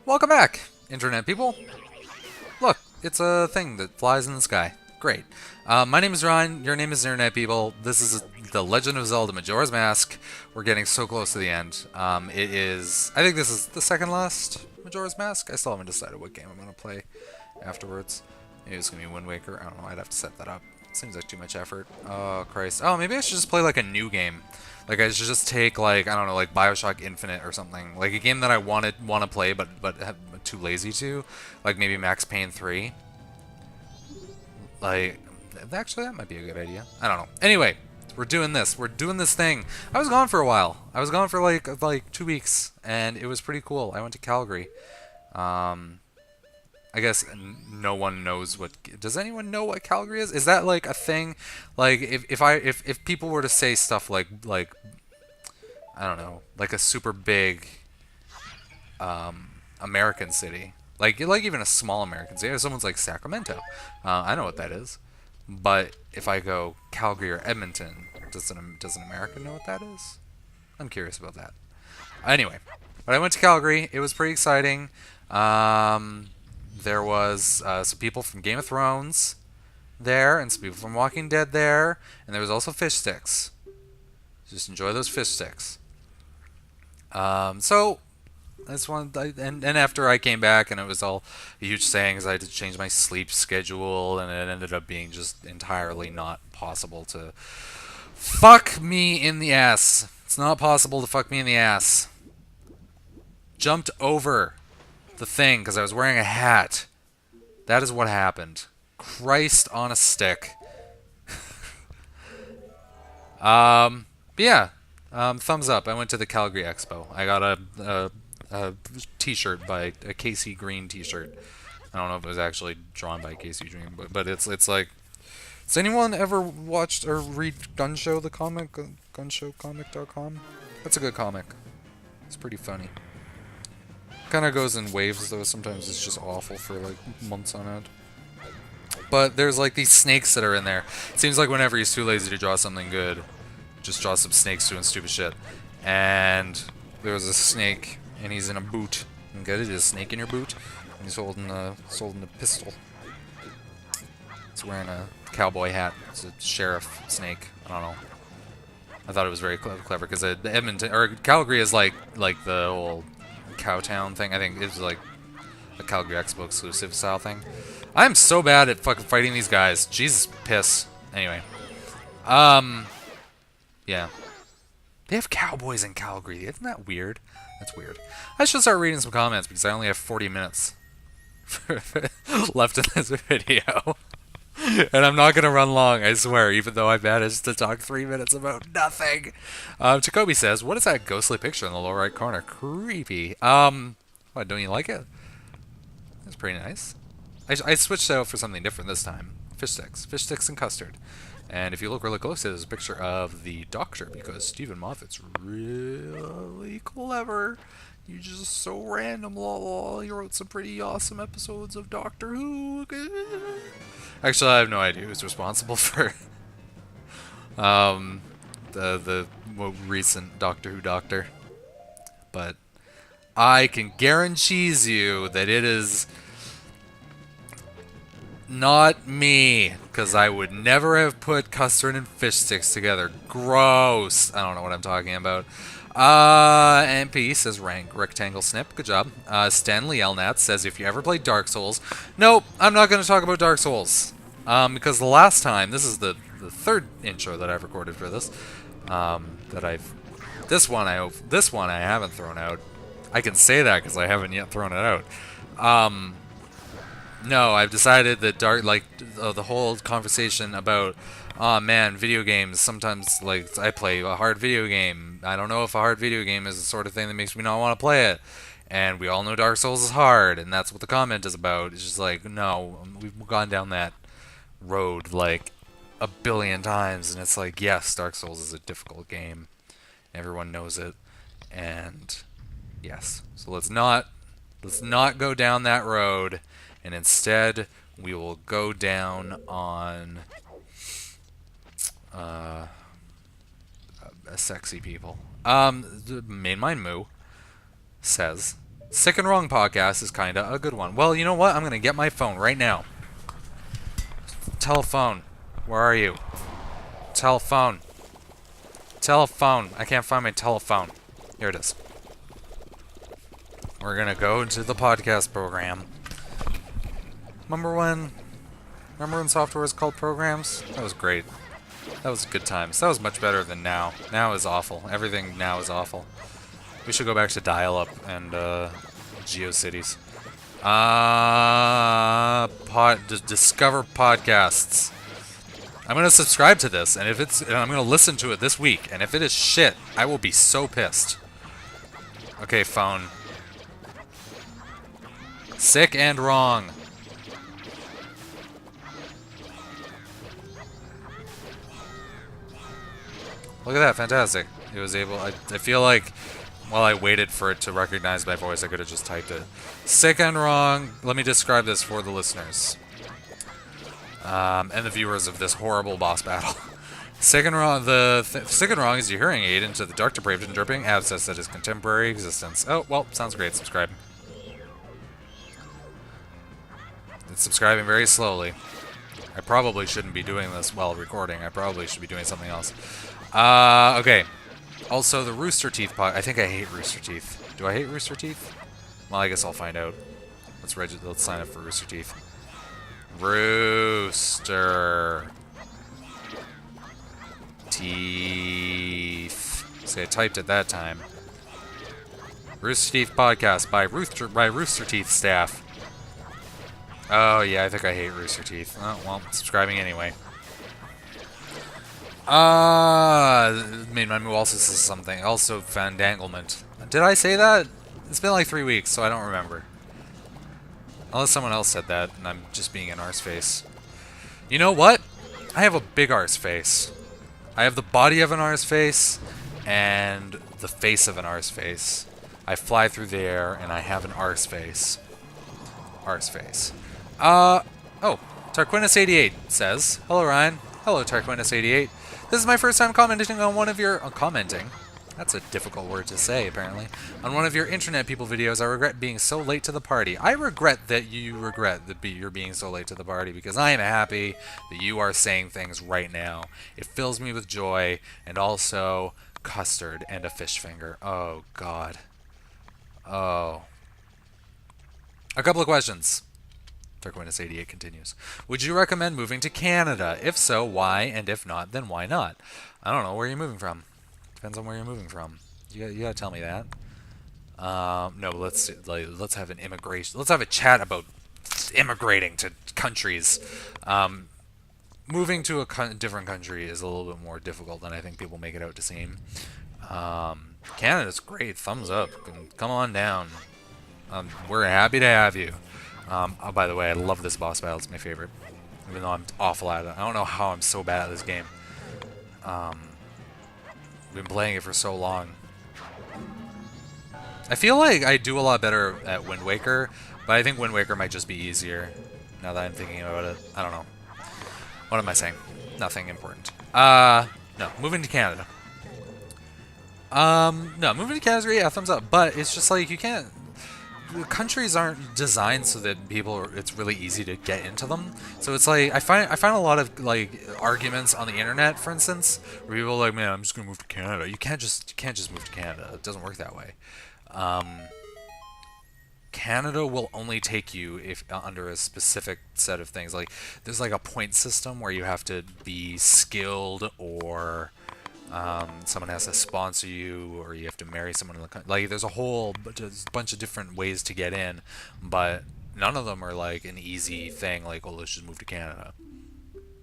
Welcome back, Internet people. Look, it's a thing that flies in the sky. Great. My name is Ron, your name is Internet people. This is The Legend of Zelda Majora's Mask. We're getting so close to the end. I think this is the second last Majora's Mask. I still haven't decided what game I'm going to play afterwards. Maybe it's going to be Wind Waker. I don't know, I'd have to set that up. Seems like too much effort. Oh, Christ. Oh, maybe I should just play like a new game. Like I should just take like, I don't know, like BioShock Infinite or something. Like a game that I want to play but have too lazy to. Like maybe Max Payne 3. Like, actually that might be a good idea. I don't know. Anyway, we're doing this. We're doing this thing. I was gone for a while. I was gone for like 2 weeks and it was pretty cool. I went to Calgary. I guess no one knows what. Does anyone know what Calgary is? Is that like a thing? Like if people were to say stuff like I don't know, like a super big American city, like even a small American city. If someone's like Sacramento, I know what that is. But if I go Calgary or Edmonton, does an American know what that is? I'm curious about that. Anyway, but I went to Calgary. It was pretty exciting. There was some people from Game of Thrones there, and some people from Walking Dead there, and there was also fish sticks. Just enjoy those fish sticks. So that's one. And after I came back, and it was all a huge saying, because I had to change my sleep schedule, and it ended up being just entirely not possible to fuck me in the ass. It's not possible to fuck me in the ass. Jumped over the thing because I was wearing a hat. That is what happened. Christ on a stick. Yeah. Thumbs up. I went to the Calgary Expo. I got a T-shirt by a Casey Green T-shirt. I don't know if it was actually drawn by Casey Green, but it's like. Has anyone ever watched or read Gun Show the comic? Gunshowcomic.com? That's a good comic. It's pretty funny. Kind of goes in waves though. Sometimes it's just awful for like months on end. But there's like these snakes that are in there. It seems like whenever he's too lazy to draw something good, just draw some snakes doing stupid shit. And there's a snake, and he's in a boot. You get it? There's a snake in your boot, and he's holding a pistol. He's wearing a cowboy hat. It's a sheriff snake. I don't know. I thought it was very clever because Edmonton or Calgary is like the whole Cowtown thing. I think it's like a Calgary Expo exclusive style thing. I'm so bad at fucking fighting these guys. Jesus piss. Anyway. Yeah. They have cowboys in Calgary. Isn't that weird? That's weird. I should start reading some comments because I only have 40 minutes left in this video. And I'm not going to run long, I swear, even though I managed to talk 3 minutes about nothing. Jacoby says, what is that ghostly picture in the lower right corner? Creepy. What, don't you like it? That's pretty nice. I switched out for something different this time. Fish sticks. Fish sticks and custard. And if you look really close, there's a picture of the Doctor, because Stephen Moffat's really clever. You're just so random, lol. You wrote some pretty awesome episodes of Doctor Who. Actually, I have no idea who's responsible for the recent Doctor Who Doctor. But I can guarantee you that it is not me, because I would never have put custard and fish sticks together. Gross. I don't know what I'm talking about. MP says rectangle snip. Good job. Stanley Elnat says if you ever played Dark Souls. Nope, I'm not going to talk about Dark Souls. Because the last time, this is the third intro that I've recorded for this. This one I haven't thrown out. I can say that because I haven't yet thrown it out. No, I've decided that the whole conversation about, oh man, video games, sometimes, like, I play a hard video game. I don't know if a hard video game is the sort of thing that makes me not want to play it. And we all know Dark Souls is hard, and that's what the comment is about. It's just like, no, we've gone down that road, like, a billion times, and it's like, yes, Dark Souls is a difficult game. Everyone knows it. And, yes. So let's not go down that road. And instead, we will go down on a sexy people. Mainline Moo says, Sick and Wrong podcast is kinda a good one. Well, you know what? I'm gonna get my phone right now. Telephone. Where are you? Telephone. Telephone. I can't find my telephone. Here it is. We're gonna go into the podcast program. Remember when software was called programs? That was great. That was good times. That was much better than now. Now is awful. Everything now is awful. We should go back to dial-up and GeoCities. Discover podcasts. I'm gonna subscribe to this, and I'm gonna listen to it this week. And if it is shit, I will be so pissed. Okay, phone. Sick and Wrong. Look at that, fantastic. It was able. I feel like while I waited for it to recognize my voice, I could have just typed it. Sick and Wrong. Let me describe this for the listeners. And the viewers of this horrible boss battle. Sick and Wrong. Sick and Wrong is your hearing aid into the dark, depraved, and dripping abscess that is contemporary existence. Oh, well, sounds great. Subscribe. It's subscribing very slowly. I probably shouldn't be doing this while recording. I probably should be doing something else. Okay. Also, the Rooster Teeth I think I hate Rooster Teeth. Do I hate Rooster Teeth? Well, I guess I'll find out. Let's sign up for Rooster Teeth. Rooster Teeth. See, I typed it that time. Rooster Teeth podcast by Rooster Teeth staff. Oh yeah, I think I hate Rooster Teeth. Oh well, subscribing anyway. Made my move also says something. Also, Fandanglement. Did I say that? It's been like 3 weeks, so I don't remember. Unless someone else said that, and I'm just being an arse face. You know what? I have a big arse face. I have the body of an arse face, and the face of an arse face. I fly through the air, and I have an arse face. Arse face. Oh, Tarquinus88 says, hello Ryan. Hello Tarquinus88. This is my first time commenting on one of your... commenting? That's a difficult word to say, apparently. On one of your Internet People videos, I regret being so late to the party. I regret that you regret that you're being so late to the party, because I am happy that you are saying things right now. It fills me with joy, and also custard and a fish finger. Oh, God. Oh. A couple of questions. Tarquinus88 continues. Would you recommend moving to Canada? If so, why? And if not, then why not? I don't know. Where are you moving from? Depends on where you're moving from. You gotta tell me that. No, let's have an immigration. Let's have a chat about immigrating to countries. Moving to a different country is a little bit more difficult than I think people make it out to seem. Canada's great. Thumbs up. Come on down. We're happy to have you. Oh, by the way, I love this boss battle. It's my favorite. Even though I'm awful at it. I don't know how I'm so bad at this game. I've been playing it for so long. I feel like I do a lot better at Wind Waker, but I think Wind Waker might just be easier, now that I'm thinking about it. I don't know. What am I saying? Nothing important. No, moving to Canada. No, moving to Canada's great, yeah, thumbs up, but it's just like, you can't... Countries aren't designed so that it's really easy to get into them. So it's like I find a lot of like arguments on the internet, for instance, where people are like, "Man, I'm just gonna move to Canada." You can't just move to Canada. It doesn't work that way. Canada will only take you if under a specific set of things. Like there's like a point system where you have to be skilled or someone has to sponsor you, or you have to marry someone in the country. Like, there's a whole bunch of different ways to get in, but none of them are like an easy thing. Like, oh, let's just move to Canada.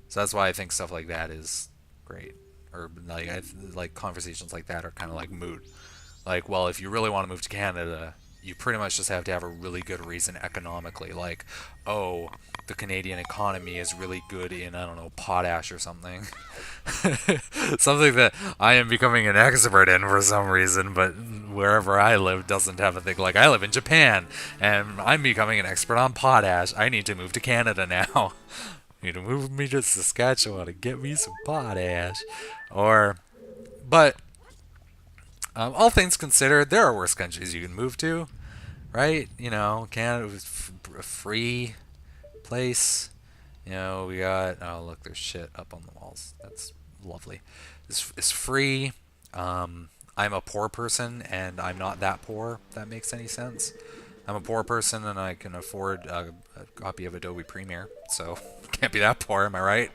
So that's why I think stuff like that is great, or like conversations like that are kind of like moot. Like, well, if you really want to move to Canada, you pretty much just have to have a really good reason economically. Like, oh, the Canadian economy is really good in, I don't know, potash or something. Something that I am becoming an expert in for some reason, but wherever I live doesn't have a thing. Like, I live in Japan, and I'm becoming an expert on potash. I need to move to Canada now. You need to move me to Saskatchewan to get me some potash. But all things considered, there are worse countries you can move to. right? You know, Canada was a free place. You know, we got, oh look, there's shit up on the walls. That's lovely. It's free. I'm a poor person, and I'm not that poor. If that makes any sense. I'm a poor person, and I can afford a copy of Adobe Premiere, so can't be that poor, am I right?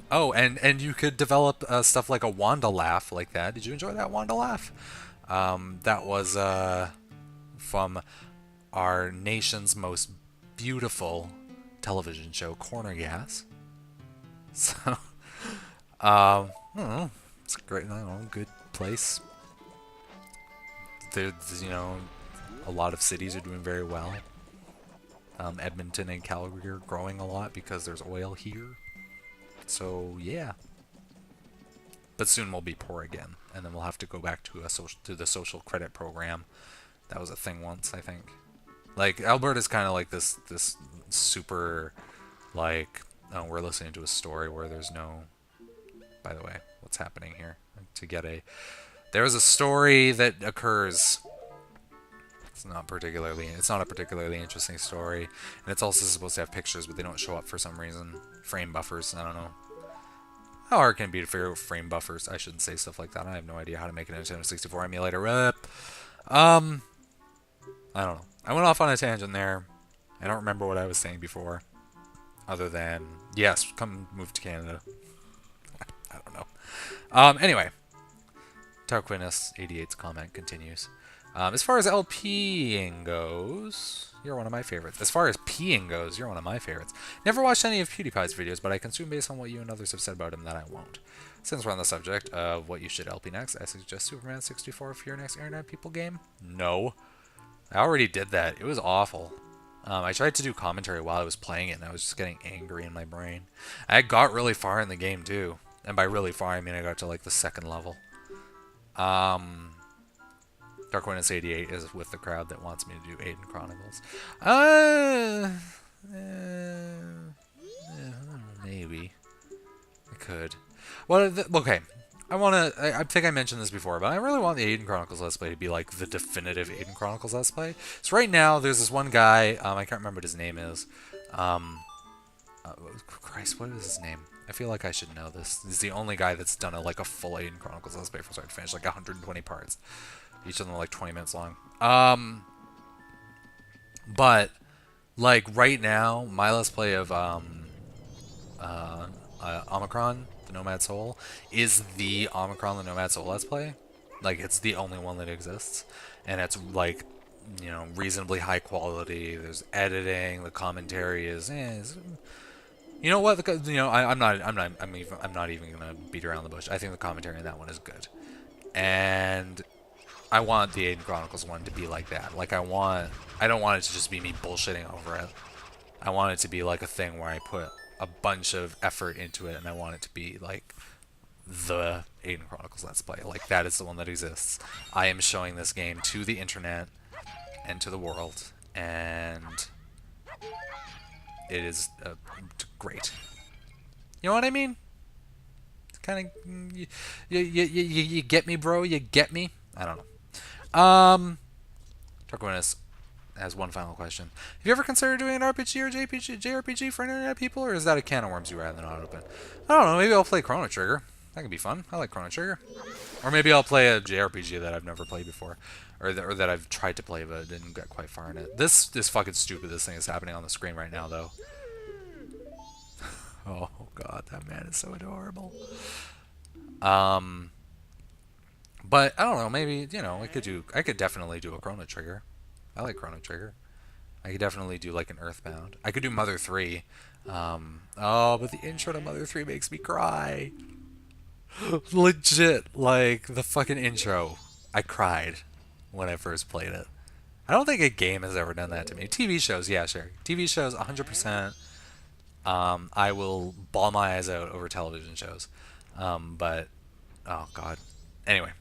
Oh, and you could develop stuff like a Wanda laugh like that. Did you enjoy that Wanda laugh? That was from our nation's most beautiful television show, Corner Gas. So, I don't know. It's a great, I don't know, good place. There's, you know, a lot of cities are doing very well. Edmonton and Calgary are growing a lot because there's oil here. So yeah, but soon we'll be poor again, and then we'll have to go back to the social credit program. That was a thing once, I think. Like Alberta's kind of like this super like, oh, we're listening to a story where there's no. By the way, what's happening here? To get a there's a story that occurs. It's not a particularly interesting story, and it's also supposed to have pictures, but they don't show up for some reason. Frame buffers, I don't know. How hard can it be to figure out frame buffers? I shouldn't say stuff like that. I have no idea how to make a Nintendo 64 emulator. I don't know. I went off on a tangent there. I don't remember what I was saying before. Other than, yes, come move to Canada. I don't know. Anyway. Tarquinus 88's comment continues. As far as LPing goes, you're one of my favorites. As far as peeing goes, you're one of my favorites. Never watched any of PewDiePie's videos, but I consume based on what you and others have said about him that I won't. Since we're on the subject of what you should LP next, I suggest Superman 64 for your next Internet People game. No. I already did that. It was awful. I tried to do commentary while I was playing it, and I was just getting angry in my brain. I got really far in the game, too. And by really far, I mean I got to, like, the second level. Darkwinus 88 is with the crowd that wants me to do Aiden Chronicles. Maybe. I could. Well, okay. I think I mentioned this before, but I really want the Aiden Chronicles Let's Play to be like the definitive Aiden Chronicles Let's Play. So right now, there's this one guy, I can't remember what his name is. Christ, what is his name? I feel like I should know this. He's the only guy that's done like a full Aiden Chronicles Let's Play from start to finish, like 120 parts. Each of them are like 20 minutes long. But like right now, my Let's Play of Omicron, the Nomad Soul, is the Omicron, the Nomad Soul Let's Play. Like it's the only one that exists, and it's like, you know, reasonably high quality. There's editing. The commentary is you know what? You know, I'm not even gonna beat around the bush. I think the commentary in that one is good, and I want the Aiden Chronicles one to be like that. Like I don't want it to just be me bullshitting over it. I want it to be like a thing where I put a bunch of effort into it, and I want it to be like the Aiden Chronicles Let's Play. Like that is the one that exists. I am showing this game to the internet and to the world, and it is great. You know what I mean? Kind of, you get me, bro. You get me. I don't know. Tarquinus has one final question. Have you ever considered doing an RPG or JRPG for Internet People, or is that a can of worms you rather not open? I don't know. Maybe I'll play Chrono Trigger. That could be fun. I like Chrono Trigger. Or maybe I'll play a JRPG that I've never played before, or that I've tried to play but didn't get quite far in it. This is fucking stupid. This thing is happening on the screen right now, though. Oh god, that man is so adorable. But I don't know. Maybe, you know, I could definitely do a Chrono Trigger. I like Chrono Trigger. I could definitely do like an Earthbound. I could do Mother 3. Oh, but the intro to Mother 3 makes me cry. Legit, like the fucking intro. I cried when I first played it. I don't think a game has ever done that to me. TV shows, yeah, sure. TV shows, 100%. I will bawl my eyes out over television shows. But, oh god. Anyway.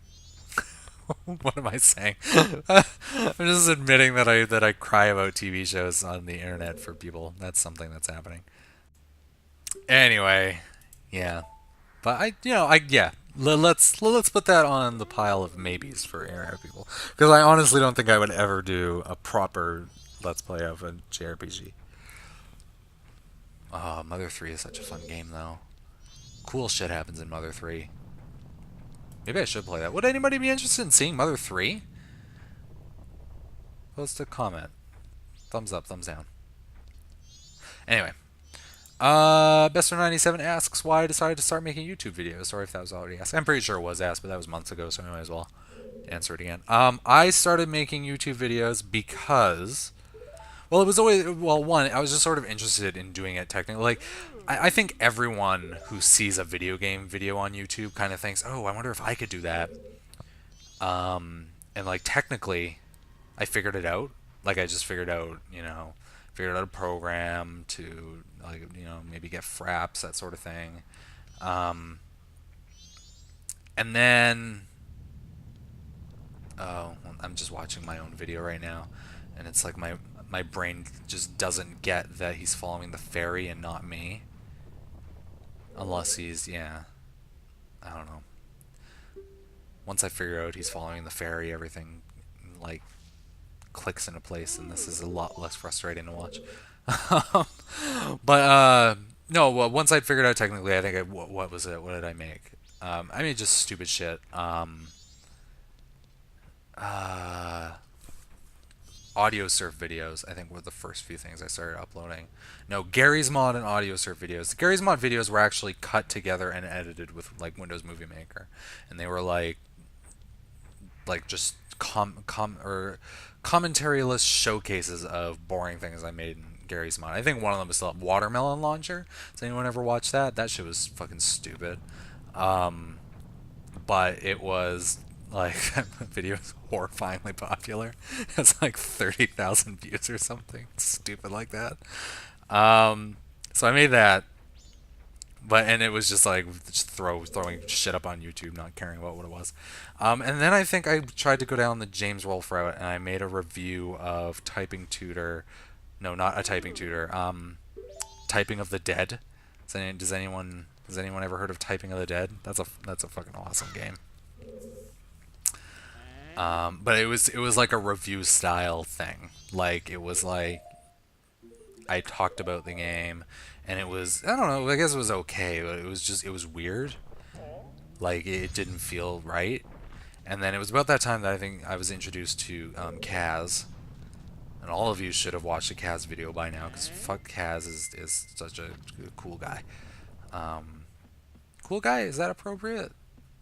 What am I saying? I'm just admitting that I cry about TV shows on the internet for people. That's something that's happening. Anyway, yeah. But yeah. Let's put that on the pile of maybes for internet people, because I honestly don't think I would ever do a proper let's play of a JRPG. Oh, Mother 3 is such a fun game though. Cool shit happens in Mother 3. Maybe I should play that. Would anybody be interested in seeing Mother 3? Post a comment. Thumbs up, thumbs down. Anyway. Bester97 asks why I decided to start making YouTube videos. Sorry if that was already asked. I'm pretty sure it was asked, but that was months ago, so I might as well answer it again. I started making YouTube videos because, well, it was always, well, one, I was just sort of interested in doing it technically. Like, I think everyone who sees a video game video on YouTube kind of thinks, oh, I wonder if I could do that. And like, technically, I figured it out. Like, I just figured out, figured out a program to, like, maybe get fraps, that sort of thing. And then, oh, I'm just watching my own video right now, and it's like my brain just doesn't get that he's following the fairy and not me. Unless he's, yeah, I don't know. Once I figure out he's following the fairy, everything, like, clicks into place, and this is a lot less frustrating to watch. But no, well, once I'd figured out technically, I think what was it? What did I make? I made just stupid shit. Audio surf videos, I think, were the first few things I started uploading. No, Gary's Mod and audio surf videos. The Gary's Mod videos were actually cut together and edited with like Windows Movie Maker, and they were like just commentary-less showcases of boring things I made in Gary's Mod. I think one of them was the Watermelon Launcher. Does anyone ever watch that? That shit was fucking stupid. But it was like that video is horrifyingly popular. It's like 30,000 views or something stupid like that. So I made that, and it was just like just throwing shit up on YouTube, not caring about what it was. And then I think I tried to go down the James Rolfe route, and I made a review of Typing Tutor. No, not a Typing Tutor. Typing of the Dead. Does anyone ever heard of Typing of the Dead? That's a fucking awesome game. But it was like a review style thing. Like, it was like I talked about the game, and it was, I don't know, I guess it was okay, but it was weird. Like, it didn't feel right. And then it was about that time that I think I was introduced to Kaz. And all of you should have watched the Kaz video by now, because fuck, Kaz is such a cool guy. Cool guy? Is that appropriate?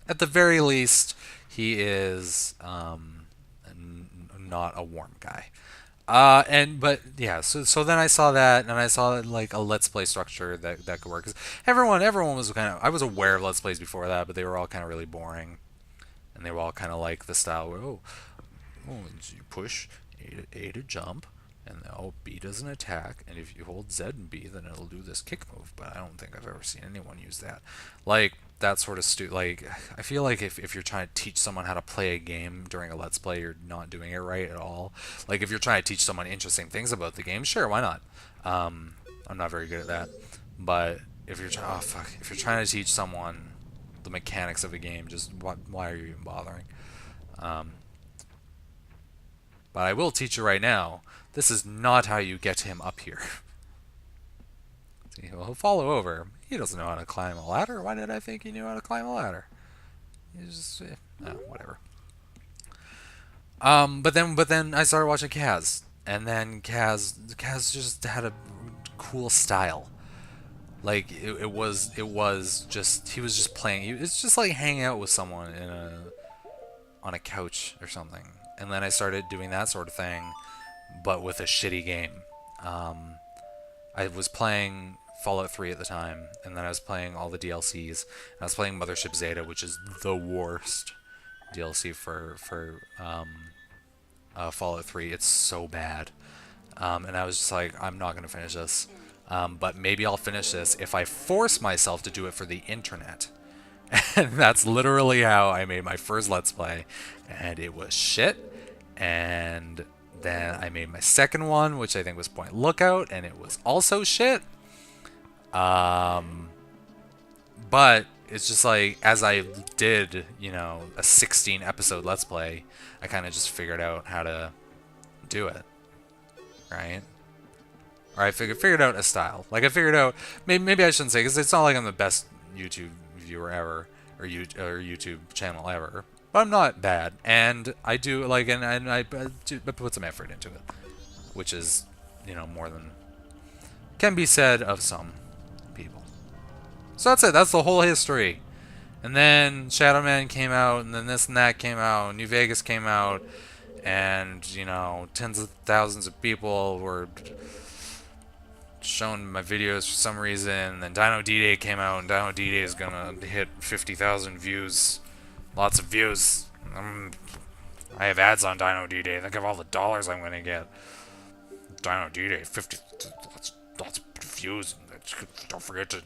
At the very least, he is not a warm guy. But yeah, so then I saw that, and I saw like a Let's Play structure that could work. Cause everyone was kind of, I was aware of Let's Plays before that, but they were all kind of really boring, and they were all kind of like the style where you push A to jump, and B does an attack, and if you hold Z and B, then it'll do this kick move. But I don't think I've ever seen anyone use that. Like, that sort of like, I feel like if you're trying to teach someone how to play a game during a Let's Play, you're not doing it right at all. Like, if you're trying to teach someone interesting things about the game, sure, why not? I'm not very good at that. But if you're trying to teach someone the mechanics of a game, just why are you even bothering? But I will teach you right now, this is not how you get him up here. See, he'll follow over. He doesn't know how to climb a ladder. Why did I think he knew how to climb a ladder? He's just, whatever. But then I started watching Kaz, and then Kaz just had a cool style. Like, it was just, he was just playing. It's just like hanging out with someone on a couch or something. And then I started doing that sort of thing, but with a shitty game. I was playing Fallout 3 at the time, and then I was playing all the DLCs. And I was playing Mothership Zeta, which is the worst DLC for Fallout 3. It's so bad. And I was just like, I'm not going to finish this. But maybe I'll finish this if I force myself to do it for the internet. And that's literally how I made my first Let's Play. And it was shit. And then I made my second one, which I think was Point Lookout, and it was also shit. But it's just like as I did, a 16 episode Let's Play, I kind of just figured out how to do it, right? Or I figured out a style. Like I figured out, maybe I shouldn't say, because it's not like I'm the best YouTube viewer ever, or YouTube channel ever, but I'm not bad, and I do like, and I put some effort into it, which is, more than can be said of some people. So that's it. That's the whole history. And then Shadow Man came out, and then this and that came out, and New Vegas came out, and, tens of thousands of people were showing my videos for some reason. And then Dino D-Day came out, and Dino D-Day is gonna hit 50,000 views. Lots of views. I have ads on Dino D-Day. Think of all the dollars I'm gonna get. Dino D-Day, 50, lots of views. Don't forget to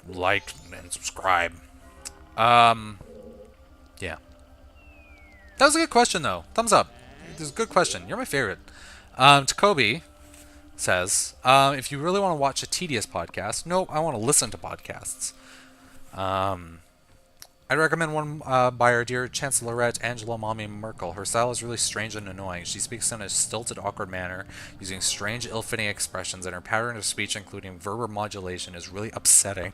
like and subscribe. Yeah. That was a good question, though. Thumbs up. It was a good question. You're my favorite. Takobi says, if you really want to watch a tedious podcast, no, I want to listen to podcasts. I'd recommend one by our dear Chancellorette Angela Mommy Merkel. Her style is really strange and annoying. She speaks in a stilted, awkward manner, using strange, ill-fitting expressions, and her pattern of speech, including verbal modulation, is really upsetting.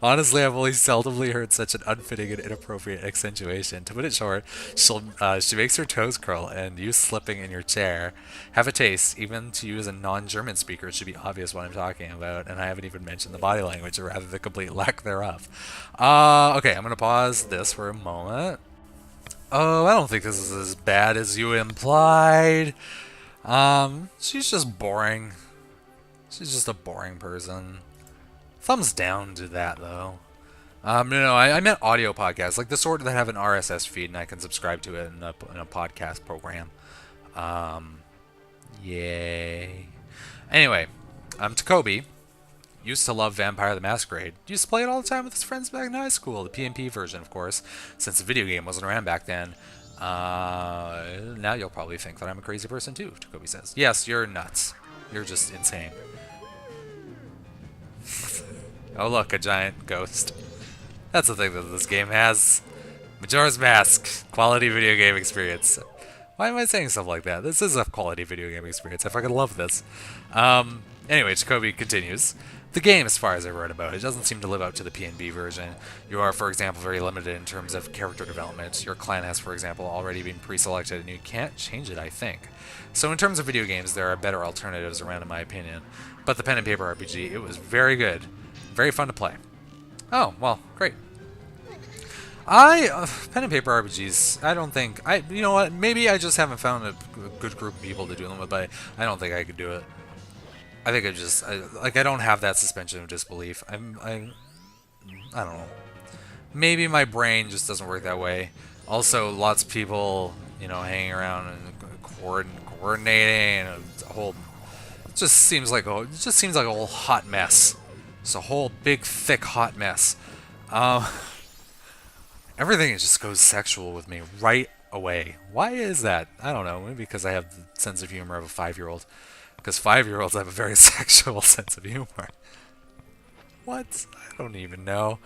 Honestly, I've only seldomly heard such an unfitting and inappropriate accentuation. To put it short, she makes her toes curl, and you slipping in your chair. Have a taste. Even to you as a non-German speaker, it should be obvious what I'm talking about, and I haven't even mentioned the body language, or rather the complete lack thereof. Okay, I'm going to pause this for a moment. Oh, I don't think this is as bad as you implied. She's just boring. She's just a boring person. Thumbs down to that, though. No, I meant audio podcasts, like the sort that have an RSS feed and I can subscribe to it in a podcast program. Yay. Anyway, Takobi used to love Vampire the Masquerade. Used to play it all the time with his friends back in high school. The PnP version, of course, since the video game wasn't around back then. Now you'll probably think that I'm a crazy person too, Takobi says. Yes, you're nuts. You're just insane. Oh look, a giant ghost. That's the thing that this game has. Majora's Mask. Quality video game experience. Why am I saying stuff like that? This is a quality video game experience. I fucking love this. Anyway, Jacoby continues. The game, as far as I've read about it, doesn't seem to live up to the PnB version. You are, for example, very limited in terms of character development. Your clan has, for example, already been pre-selected, and you can't change it, I think. So in terms of video games, there are better alternatives around, in my opinion. But the pen and paper RPG, it was very good. Very fun to play. Oh, well, great. Pen and paper RPGs, I don't think, you know what, maybe I just haven't found a good group of people to do them with, but I don't think I could do it. I think I don't have that suspension of disbelief. I don't know. Maybe my brain just doesn't work that way. Also, lots of people, hanging around and coordinating, and a whole, it just seems like a whole hot mess. It's a whole big, thick, hot mess. Everything just goes sexual with me right away. Why is that? I don't know. Maybe because I have the sense of humor of a 5-year-old. Because 5-year-olds have a very sexual sense of humor. What? I don't even know.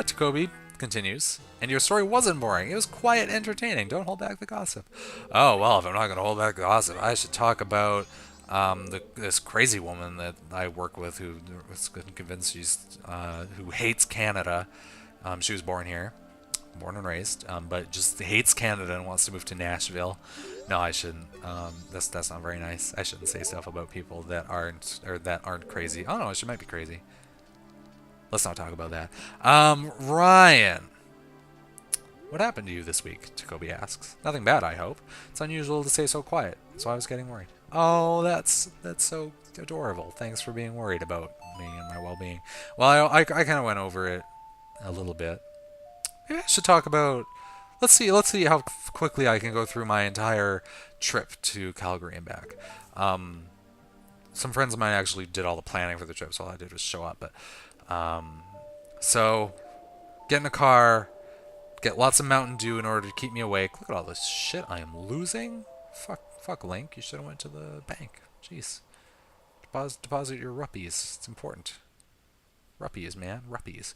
Takobi continues. And your story wasn't boring. It was quiet, entertaining. Don't hold back the gossip. Oh, well, if I'm not going to hold back the gossip, I should talk about this crazy woman that I work with who was convinced who hates Canada. She was born here, born and raised, but just hates Canada and wants to move to Nashville. No, I shouldn't. That's not very nice. I shouldn't say stuff about people that aren't crazy. Oh no, she might be crazy. Let's not talk about that. Ryan, what happened to you this week? Takobi asks. Nothing bad, I hope. It's unusual to stay so quiet, so I was getting worried. Oh, that's so adorable. Thanks for being worried about me and my well-being. Well, I kind of went over it a little bit. Maybe I should talk about. Let's see how quickly I can go through my entire trip to Calgary and back. Some friends of mine actually did all the planning for the trip, so all I did was show up. But so get in a car, get lots of Mountain Dew in order to keep me awake. Look at all this shit I am losing. Fuck, Link. You should have went to the bank. Jeez. deposit your ruppies. It's important. Ruppies, man. Ruppies.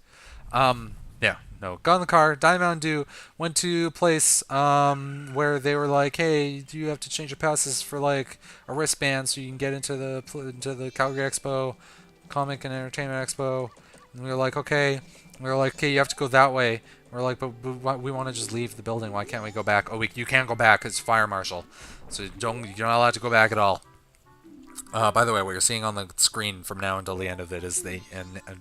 Yeah, no. Got in the car, dive Mountain Dew, went to a place where they were like, hey, do you have to change your passes for like a wristband so you can get into the Calgary Expo, Comic and Entertainment Expo? And we were like, okay. We were like, okay, you have to go that way. We're like, but we want to just leave the building. Why can't we go back? Oh, you can't go back. It's fire marshal, so you're not allowed to go back at all. By the way, what you're seeing on the screen from now until the end of it is the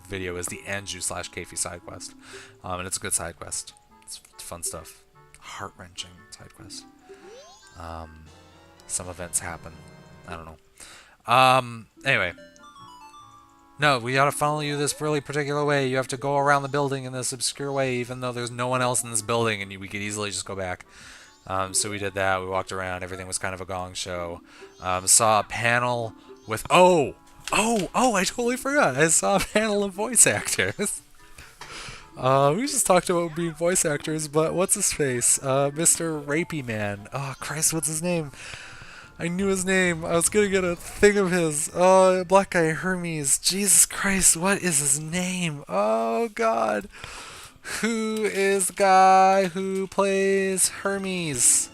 video is the Anju/Kefi side quest, and it's a good side quest. It's fun stuff, heart-wrenching side quest. Some events happen. I don't know. Anyway, no, we gotta funnel you this really particular way. You have to go around the building in this obscure way, even though there's no one else in this building, and we could easily just go back. So we did that. We walked around. Everything was kind of a gong show. Saw a panel with... I totally forgot. I saw a panel of voice actors. We just talked about being voice actors, but what's his face? Mr. Rapey Man. Oh, Christ, what's his name? I knew his name. I was gonna get a thing of his. Oh, black guy Hermes. Jesus Christ, what is his name? Oh, God. Who is the guy who plays Hermes?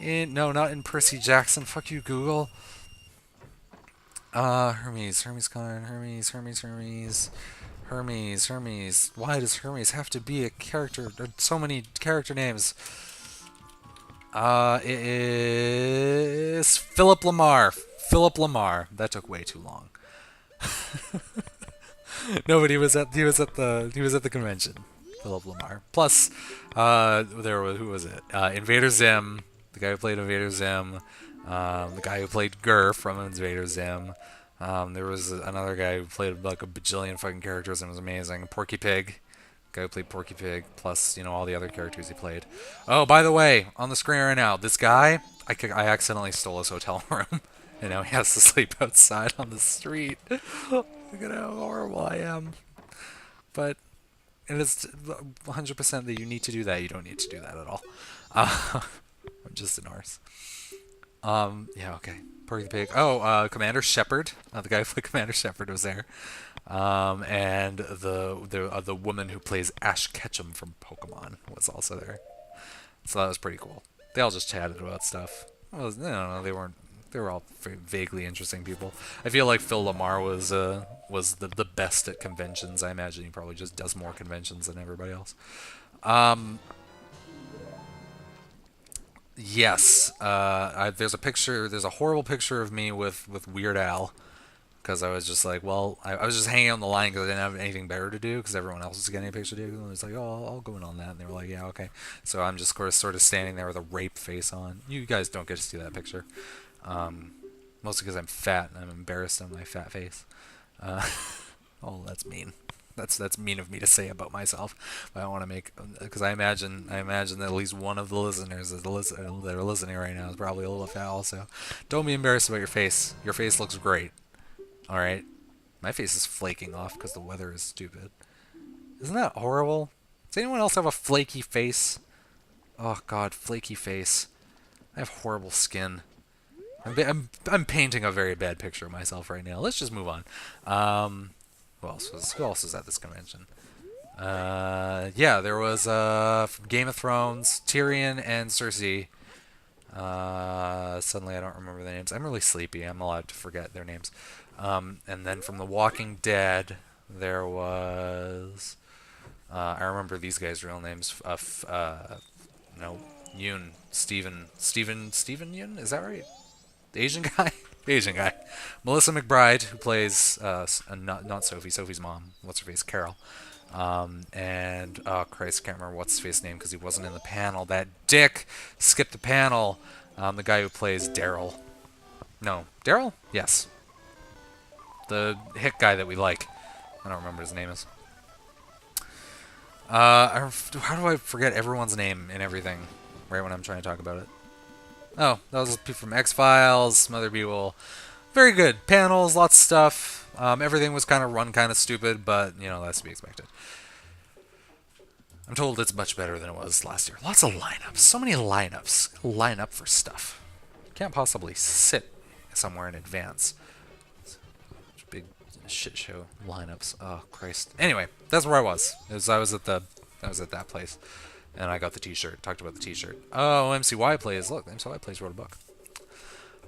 No, not in Percy Jackson. Fuck you, Google. Hermes. Why does Hermes have to be a character? There are so many character names. It is Philip Lamar. That took way too long. Nobody was at the convention. Philip Lamar. Plus, who was it? Invader Zim, the guy who played Invader Zim, the guy who played Gur from Invader Zim. There was another guy who played like a bajillion fucking characters and was amazing. Porky Pig, the guy who played Porky Pig, plus all the other characters he played. Oh, by the way, on the screen right now, this guy, I accidentally stole his hotel room, and now he has to sleep outside on the street. Look at how horrible I am. But it is 100% that you need to do that. You don't need to do that at all. I'm just an arse. Yeah, okay. Porky the Pig. Oh, Commander Shepard. The guy who played Commander Shepard was there. And the woman who plays Ash Ketchum from Pokemon was also there. So that was pretty cool. They all just chatted about stuff. Well, no, they weren't. They were all vaguely interesting people. I feel like Phil Lamar was the best at conventions. I imagine he probably just does more conventions than everybody else. Yes. There's a picture. There's a horrible picture of me with Weird Al, because I was just like, well, I was just hanging on the line because I didn't have anything better to do because everyone else was getting a picture to do. And I was like, oh, I'll go in on that. And they were like, yeah, okay. So I'm just sort of standing there with a rape face on. You guys don't get to see that picture. Mostly because I'm fat and I'm embarrassed on my fat face. Oh, that's mean. That's mean of me to say about myself. But I want to make, because I imagine that at least one of the listeners that are listening right now is probably a little fat also. Don't be embarrassed about your face. Your face looks great. All right, my face is flaking off because the weather is stupid. Isn't that horrible? Does anyone else have a flaky face? Oh God, flaky face. I have horrible skin. I'm painting a very bad picture of myself right now. Let's just move on. Who else was at this convention? Yeah, there was from Game of Thrones, Tyrion and Cersei. Suddenly I don't remember the names. I'm really sleepy. I'm allowed to forget their names. And then from The Walking Dead, there was... I remember these guys' real names. Yoon. Steven Yoon? Is that right? The Asian guy? The Asian guy. Melissa McBride, who plays... not Sophie. Sophie's mom. What's her face? Carol. And... Oh, Christ, I can't remember what's his face name because he wasn't in the panel. That dick skipped the panel. The guy who plays Daryl. No. Daryl? Yes. The hick guy that we like. I don't remember his name is. How do I forget everyone's name and everything right when I'm trying to talk about it? Oh, that was people from X-Files, some other people. Very good. Panels, lots of stuff. Everything was kind of stupid, but, that's to be expected. I'm told it's much better than it was last year. Lots of lineups. So many lineups. Line up for stuff. You can't possibly sit somewhere in advance. Shit show lineups. Oh Christ. Anyway, that's where I was. I was at that place, and I got the T-shirt. Talked about the T-shirt. Oh, MCY plays. Look, MCY plays wrote a book.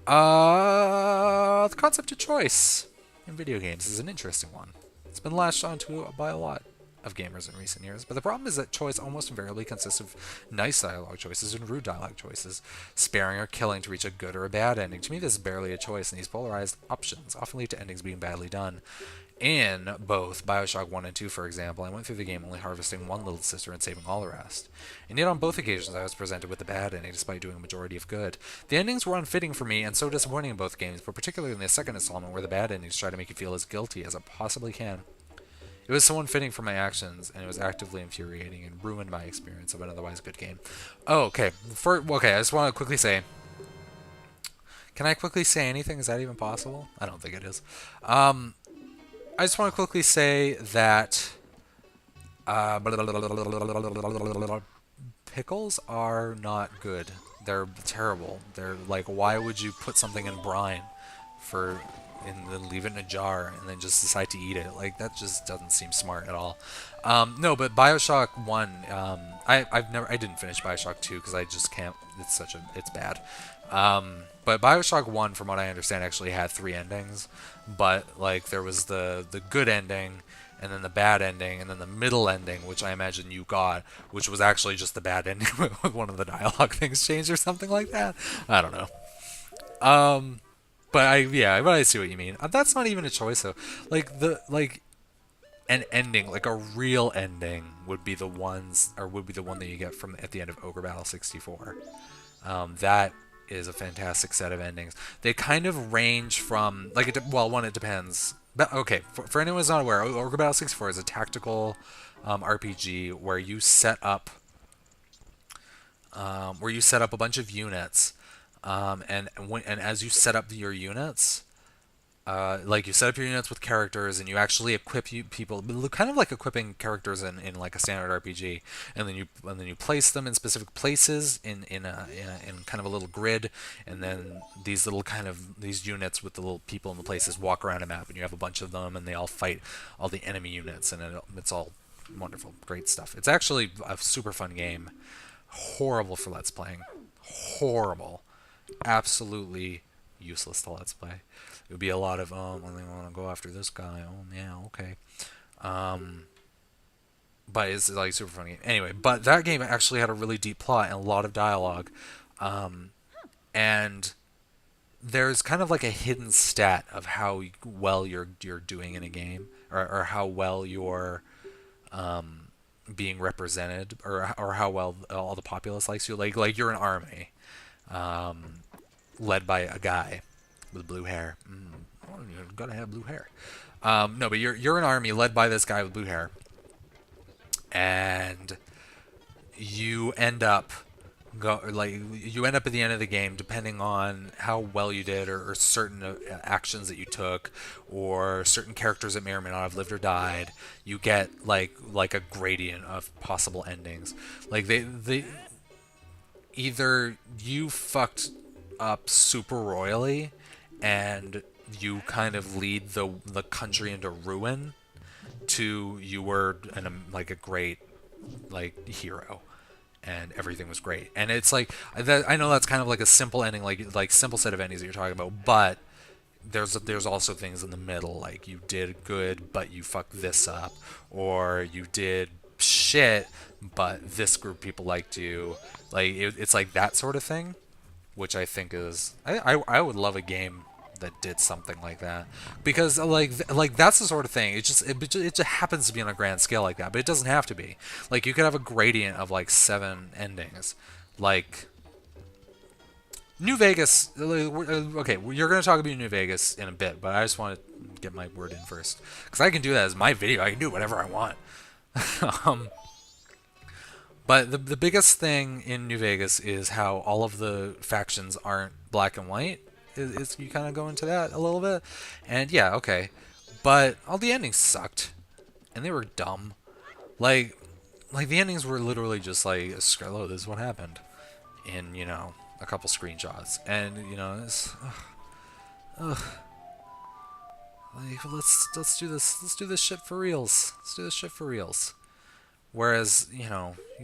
The concept of choice in video games is an interesting one. It's been latched onto by a lot of gamers in recent years, but the problem is that choice almost invariably consists of nice dialogue choices and rude dialogue choices, sparing or killing to reach a good or a bad ending. To me, this is barely a choice, and these polarized options often lead to endings being badly done. In both Bioshock 1 and 2, for example, I went through the game only harvesting one little sister and saving all the rest. And yet on both occasions I was presented with the bad ending despite doing a majority of good. The endings were unfitting for me and so disappointing in both games, but particularly in the second installment where the bad endings try to make you feel as guilty as it possibly can. It was so unfitting for my actions, and it was actively infuriating and ruined my experience of an otherwise good game. Oh, okay. Okay, I just want to quickly say... Can I quickly say anything? Is that even possible? I don't think it is. I just want to quickly say that pickles are not good. They're terrible. They're like, why would you put something in brine and then leave it in a jar and then just decide to eat it? Like, that just doesn't seem smart at all. No, but Bioshock 1, I didn't finish Bioshock 2 because I just can't. It's bad. But Bioshock 1, from what I understand, actually had 3 endings. But, like, there was the good ending, and then the bad ending, and then the middle ending, which I imagine you got, which was actually just the bad ending with one of the dialogue things changed or something like that. I don't know. But I see what you mean. That's not even a choice, though. An ending, like a real ending, would be the one that you get from at the end of Ogre Battle 64. That is a fantastic set of endings. They kind of range from it depends. But okay, for anyone who's not aware, Ogre Battle 64 is a tactical RPG where you set up a bunch of units, and as you set up your units. You set up your units with characters, and you actually equip people, kind of like equipping characters in like a standard RPG, and then you place them in specific places in kind of a little grid, and then these units with the little people in the places walk around a map, and you have a bunch of them, and they all fight all the enemy units, and it's all wonderful, great stuff. It's actually a super fun game. Horrible for Let's Playing. Horrible. Absolutely useless to Let's Play. It would be a lot of, I want to go after this guy. Oh, yeah, okay. But it's like a super fun game. Anyway, but that game actually had a really deep plot and a lot of dialogue. And there's kind of like a hidden stat of how well you're doing in a game, or how well you're being represented, or how well all the populace likes you. Like you're an army, led by a guy with blue hair. You gotta have blue hair. No, but you're an army led by this guy with blue hair, and you end up at the end of the game, depending on how well you did, or certain actions that you took, or certain characters that may or may not have lived or died. You get like a gradient of possible endings. Like they either you fucked up super royally, and you kind of lead the country into ruin, to you were a great hero, and everything was great. And it's like that. I know that's kind of like a simple ending, like simple set of endings that you're talking about, but there's also things in the middle, like you did good but you fucked this up, or you did shit but this group of people liked you. It's like that sort of thing, which I think is I would love a game that did something like that, because that's the sort of thing. It just happens to be on a grand scale like that, but it doesn't have to be. Like, you could have a gradient of like 7 endings, like New Vegas. Okay, you're gonna talk about New Vegas in a bit, but I just want to get my word in first, because I can do that as my video. I can do whatever I want. But the biggest thing in New Vegas is how all of the factions aren't black and white. You kind of go into that a little bit, and yeah, okay, but all the endings sucked, and they were dumb. Like the endings were literally just like, "Hello, this is what happened," in a couple screenshots, and it's ugh. Like, let's do this. Let's do this shit for reals. Let's do this shit for reals. Whereas, you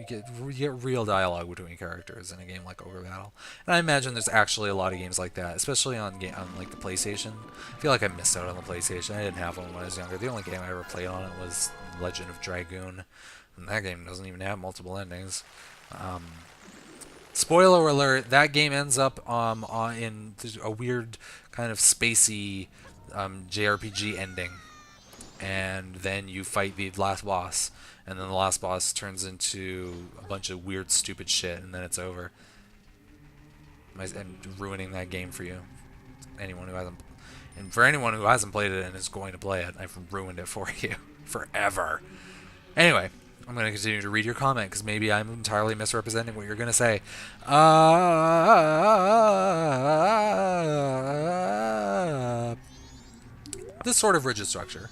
get real dialogue between characters in a game like Overbattle, and I imagine there's actually a lot of games like that, especially on like the PlayStation. I feel like I missed out on the PlayStation. I didn't have one when I was younger. The only game I ever played on it was Legend of Dragoon, and that game doesn't even have multiple endings. Um, Spoiler alert: that game ends up in a weird kind of spacey JRPG ending, and then you fight the last boss, and then the last boss turns into a bunch of weird, stupid shit, and then it's over. And ruining that game for you. Anyone who hasn't, and for anyone who hasn't played it and is going to play it, I've ruined it for you forever. Anyway, I'm going to continue to read your comment because maybe I'm entirely misrepresenting what you're going to say. This sort of rigid structure,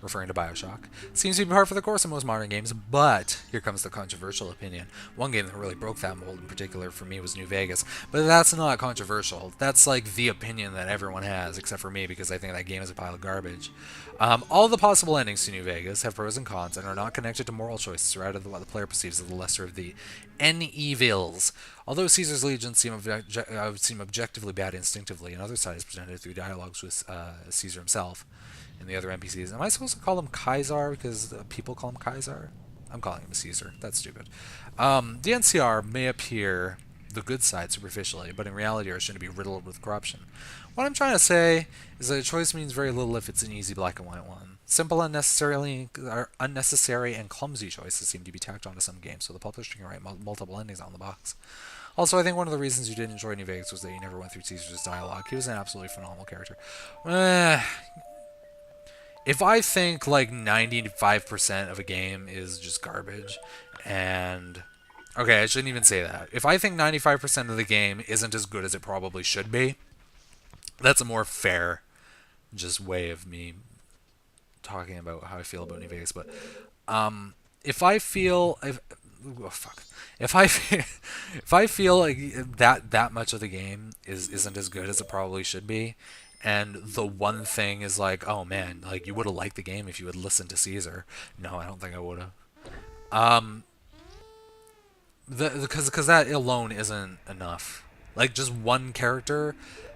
referring to Bioshock, seems to be par for the course in most modern games, but here comes the controversial opinion. One game that really broke that mold in particular for me was New Vegas, but that's not controversial. That's like the opinion that everyone has, except for me, because I think that game is a pile of garbage. All the possible endings to New Vegas have pros and cons and are not connected to moral choices or out of what the player perceives as the lesser of the N-evils. Although Caesar's Legion seem objectively bad instinctively, another side is presented through dialogues with Caesar himself and the other NPCs. Am I supposed to call him Kaiser because people call him Kaiser? I'm calling him Caesar. That's stupid. The NCR may appear the good side superficially, but in reality are shown to be riddled with corruption. What I'm trying to say is that a choice means very little if it's an easy black and white one. Simple, unnecessary, and clumsy choices seem to be tacked onto some games, so the publisher can write multiple endings on the box. Also, I think one of the reasons you didn't enjoy New Vegas was that you never went through Caesar's dialogue. He was an absolutely phenomenal character. If I think like 95% of a game is just garbage, and okay, I shouldn't even say that. If I think 95% of the game isn't as good as it probably should be, that's a more fair just way of me talking about how I feel about New Vegas. But if I feel if I if I feel like that much of the game isn't as good as it probably should be, and the one thing is like, oh man, like you would have liked the game if you had listened to Caesar. No, I don't think I would have. Because that alone isn't enough. Like just one character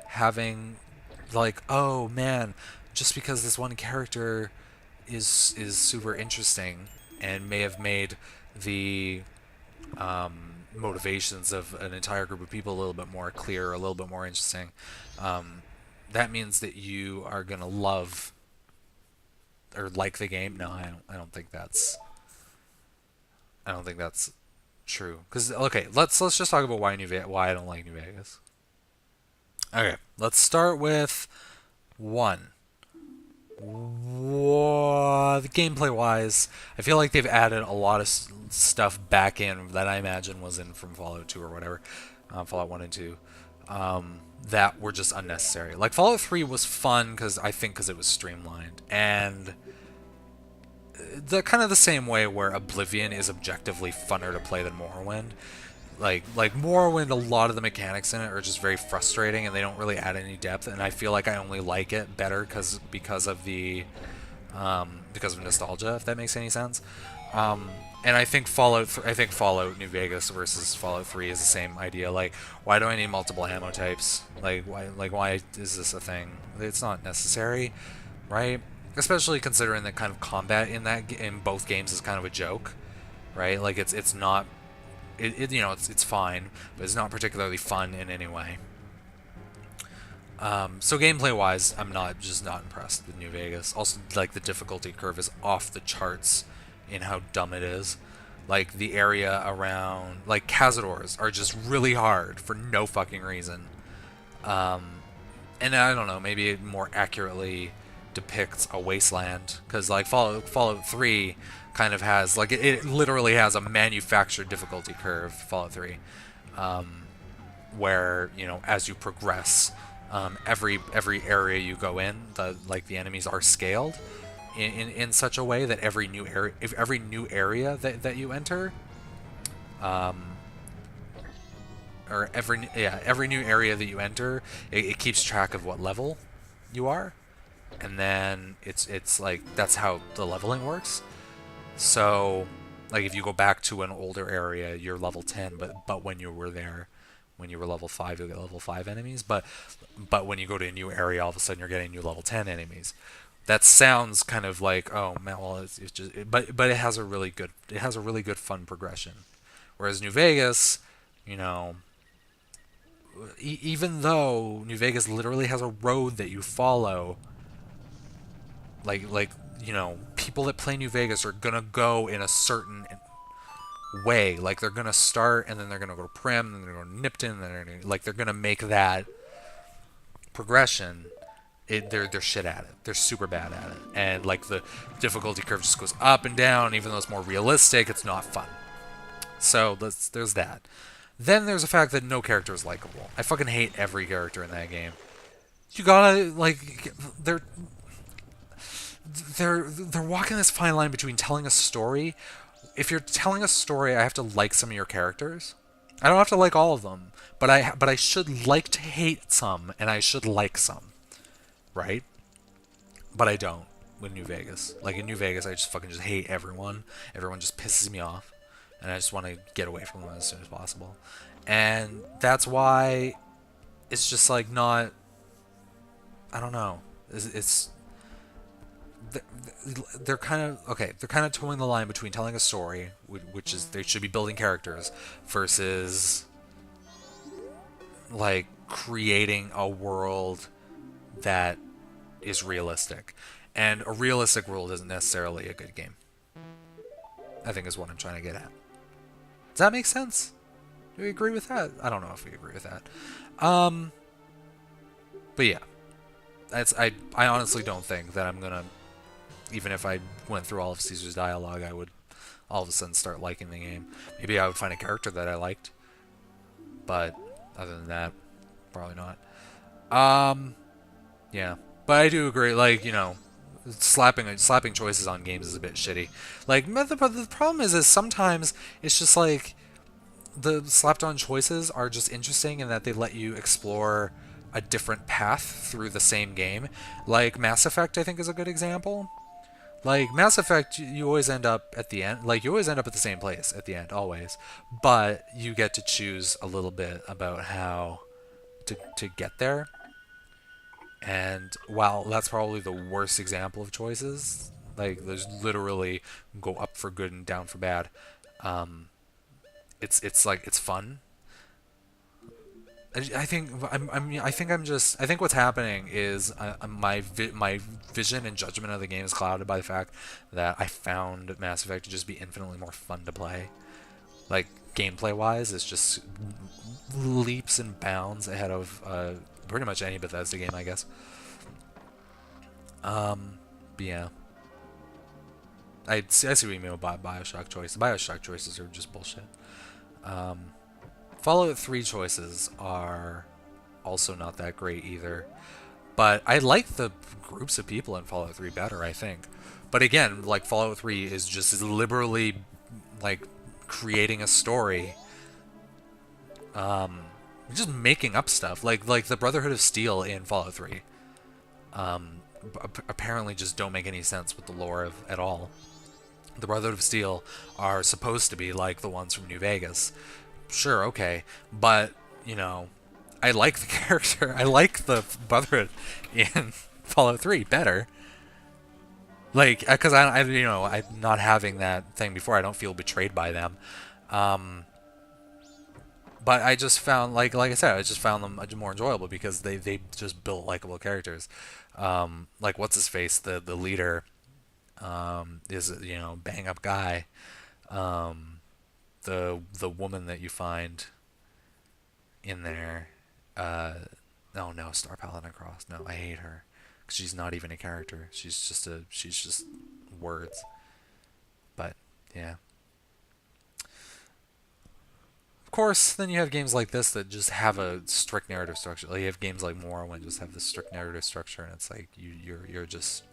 having like, oh man, just because this one character is super interesting and may have made the motivations of an entire group of people a little bit more clear, a little bit more interesting. That means that you are gonna love or like the game. No, I don't think that's. I don't think that's true. Because okay, let's just talk about why I don't like New Vegas. Okay, let's start with one. The gameplay wise, I feel like they've added a lot of stuff back in that I imagine was in from Fallout 2 or whatever, Fallout 1 and 2, that were just unnecessary. Like Fallout 3 was fun because it was streamlined, and the kind of the same way where Oblivion is objectively funner to play than Morrowind. Like Morrowind, a lot of the mechanics in it are just very frustrating, and they don't really add any depth. And I feel like I only like it better because of nostalgia, if that makes any sense. And I think Fallout New Vegas versus Fallout 3 is the same idea. Like, why do I need multiple ammo types? Why is this a thing? It's not necessary, right? Especially considering that kind of combat in both games is kind of a joke, right? Like it's not. It's fine, but it's not particularly fun in any way. So gameplay-wise, I'm not impressed with New Vegas. Also, like the difficulty curve is off the charts in how dumb it is. Like the area around, like Cazadors, are just really hard for no fucking reason. And I don't know, maybe it more accurately depicts a wasteland, because like Fallout 3 kind of has like it literally has a manufactured difficulty curve, Fallout 3, where as you progress, every area you go in, the enemies are scaled in such a way that every new area that you enter, or every new area that you enter, it keeps track of what level you are. and then it's like that's how the leveling works. So, like if you go back to an older area, you're level 10, but when you were there, when you were level 5, you'll get level 5 enemies. But when you go to a new area, all of a sudden you're getting new level 10 enemies. That sounds kind of like, oh man, well it's just, but it has a really good fun progression. Whereas New Vegas, you know, even though New Vegas literally has a road that you follow, like you know, people that play New Vegas are gonna go in a certain way. Like they're gonna start and then they're gonna go to Prim, and then they're gonna go to Nipton, and then they're gonna make that progression. They're shit at it. They're super bad at it, and like the difficulty curve just goes up and down. Even though it's more realistic, it's not fun. So there's that. Then there's the fact that no character is likable. I fucking hate every character in that game. You gotta like they're walking this fine line between telling a story. If you're telling a story, I have to like some of your characters. I don't have to like all of them, but I should like to hate some, and I should like some, right? But I don't with New Vegas. Like in New Vegas, I just fucking just hate everyone. Everyone just pisses me off, and I just want to get away from them as soon as possible. And that's why it's just like not. I don't know. It's they're kind of okay. They're kind of towing the line between telling a story, which is they should be building characters, versus like creating a world that is realistic. And a realistic world isn't necessarily a good game, I think is what I'm trying to get at. Does that make sense? Do we agree with that? I don't know if we agree with that. But yeah, I honestly don't think that I'm gonna, even if I went through all of Caesar's dialogue, I would all of a sudden start liking the game. Maybe I would find a character that I liked, but other than that, probably not. Yeah, but I do agree. Like you know, slapping choices on games is a bit shitty. Like the problem is sometimes it's just like the slapped on choices are just interesting in that they let you explore a different path through the same game. Like Mass Effect, I think, is a good example. Like Mass Effect, you always end up at the end. Like you always end up at the same place at the end, always. But you get to choose a little bit about how to get there. And while that's probably the worst example of choices, like there's literally go up for good and down for bad. It's like it's fun. I think I think what's happening is my vision and judgment of the game is clouded by the fact that I found Mass Effect to just be infinitely more fun to play. Like gameplay wise, it's just leaps and bounds ahead of pretty much any Bethesda game, I guess. But yeah, I see what you mean about Bioshock choices. Bioshock choices are just bullshit. Fallout 3 choices are also not that great either. But I like the groups of people in Fallout 3 better, I think. But again, like Fallout 3 is just liberally like creating a story. Just making up stuff. Like the Brotherhood of Steel in Fallout 3. Apparently just don't make any sense with the lore at all. The Brotherhood of Steel are supposed to be like the ones from New Vegas. Sure, okay, but you know, I like the character. I like the Brotherhood in Fallout 3 better. Like, because I, you know, I'm not having that thing before. I don't feel betrayed by them. But I just found, like I said, I just found them more enjoyable because they just built likable characters. Like what's his face, the leader, is you know bang up guy. The woman that you find in there, oh no, Star Paladin Cross. No, I hate her because she's not even a character. She's just words. But yeah. Of course, then you have games like this that just have a strict narrative structure. Like you have games like Morrowind just have this strict narrative structure, and it's like you're just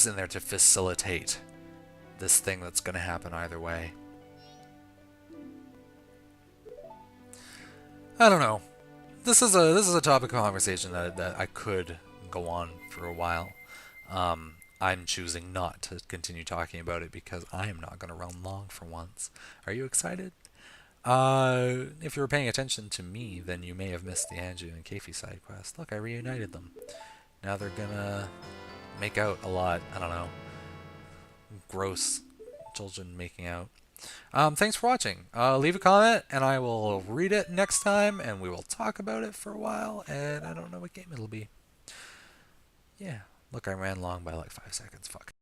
in there to facilitate this thing that's going to happen either way. I don't know. This is a topic of conversation that I could go on for a while. I'm choosing not to continue talking about it because I am not going to run long for once. Are you excited? If you were paying attention to me, then you may have missed the Anju and Keifi side quest. Look, I reunited them. Now they're gonna make out a lot. I don't know. Gross children making out. Thanks for watching. Leave a comment and I will read it next time and we will talk about it for a while. And I don't know what game it'll be. Yeah. Look, I ran long by like 5 seconds. Fuck.